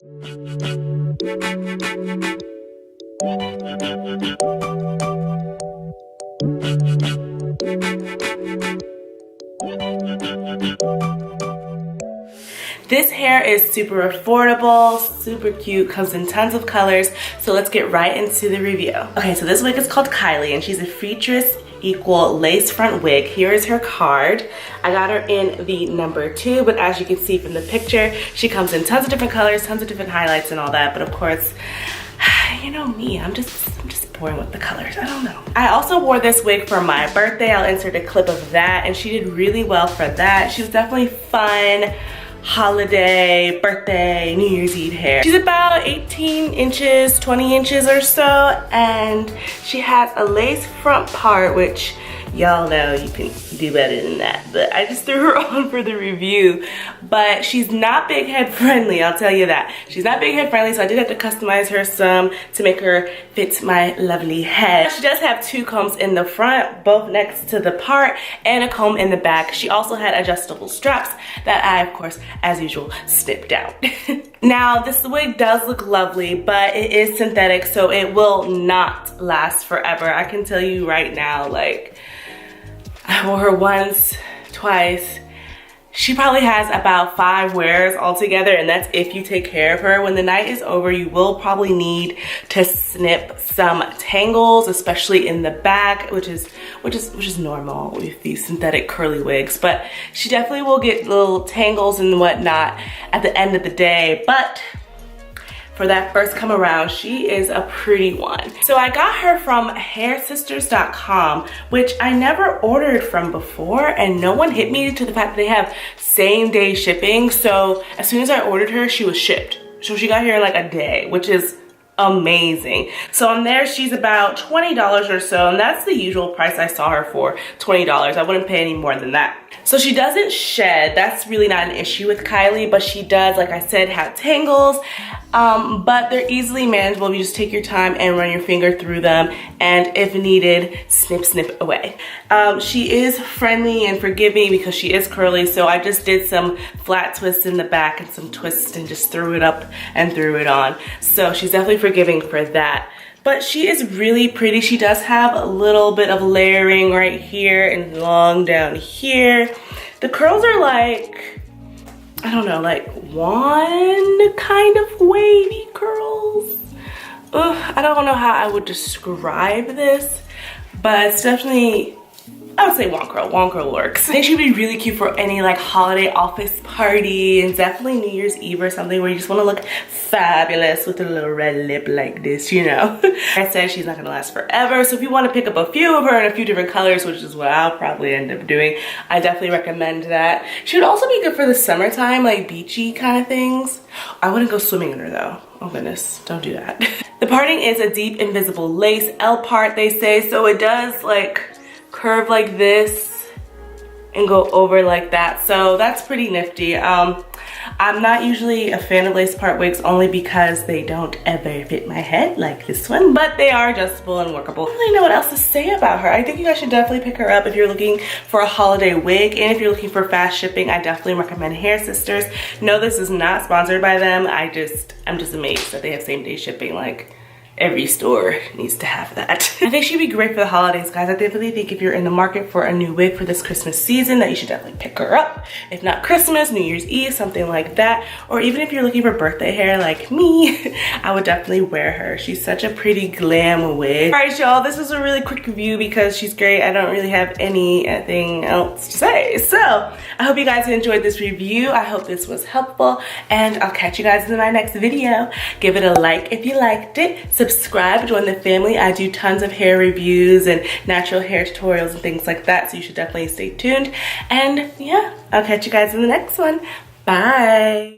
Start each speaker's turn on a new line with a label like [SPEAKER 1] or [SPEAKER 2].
[SPEAKER 1] This hair is super affordable, super cute, comes in tons of colors, so let's get right into the review. Okay, so this wig is called Kylie, and she's a Freetress equal lace front wig. Here is her card. I got her in the number 2, but as you can see from the picture, she comes in tons of different colors, tons of different highlights and all that, but of course, you know me, I'm just boring with the colors. I don't know. I also wore this wig for my birthday. I'll insert a clip of that, and she did really well for that. She was definitely fun. Holiday, birthday, New Year's Eve hair. She's about 18 inches, 20 inches or so, and she has a lace front part, which y'all know you can do better than that, but I just threw her on for the review. But she's not big head friendly, I'll tell you that. She's not big head friendly, so I did have to customize her some to make her fit my lovely head. She does have 2 combs in the front, both next to the part, and a comb in the back. She also had adjustable straps that I, of course, as usual, snipped out. Now, this wig does look lovely, but it is synthetic, so it will not last forever. I can tell you right now, like, I wore her once, twice. She probably has about 5 wears altogether, and that's if you take care of her. When the night is over, you will probably need to snip some tangles, especially in the back, which is normal with these synthetic curly wigs. But she definitely will get little tangles and whatnot at the end of the day. But for that first come around, she is a pretty one. So I got her from hairsisters.com, which I never ordered from before, and no one hit me to the fact that they have same day shipping. So as soon as I ordered her, she was shipped. So she got here in like a day, which is amazing. So on there, she's about $20 or so, and that's the usual price I saw her for, $20. I wouldn't pay any more than that. So she doesn't shed. That's really not an issue with Kylie, but she does, like I said, have tangles, but they're easily manageable if you just take your time and run your finger through them, and if needed, snip away. She is friendly and forgiving because she is curly, so I just did some flat twists in the back and some twists and just threw it up and threw it on. So she's definitely forgiving for that. But she is really pretty. She does have a little bit of layering right here and long down here. The curls are like, I don't know, like one kind of wavy curls. Ugh, I don't know how I would describe this, but it's definitely, I would say one curl works. I think she'd be really cute for any like holiday office party, and definitely New Year's Eve or something where you just want to look fabulous with a little red lip like this, you know. I said she's not gonna last forever, so if you want to pick up a few of her in a few different colors, which is what I'll probably end up doing, I definitely recommend that. She would also be good for the summertime, like beachy kind of things. I wouldn't go swimming in her though. Oh goodness, don't do that. The parting is a deep invisible lace L part, they say, so it does like curve like this and go over like that, so that's pretty nifty. I'm not usually a fan of lace part wigs only because they don't ever fit my head like this one, but they are adjustable and workable. I don't really know what else to say about her. I think you guys should definitely pick her up if you're looking for a holiday wig, and if you're looking for fast shipping, I definitely recommend Hair Sisters. No, this is not sponsored by them. I'm just amazed that they have same day shipping. Like, every store needs to have that. I think she'd be great for the holidays, guys. I definitely think if you're in the market for a new wig for this Christmas season, that you should definitely pick her up. If not Christmas, New Year's Eve, something like that. Or even if you're looking for birthday hair like me, I would definitely wear her. She's such a pretty glam wig. All right, y'all, this was a really quick review because she's great. I don't really have anything else to say. So I hope you guys enjoyed this review. I hope this was helpful, and I'll catch you guys in my next video. Give it a like if you liked it. Subscribe, join the family. I do tons of hair reviews and natural hair tutorials and things like that, so you should definitely stay tuned. And yeah, I'll catch you guys in the next one. Bye.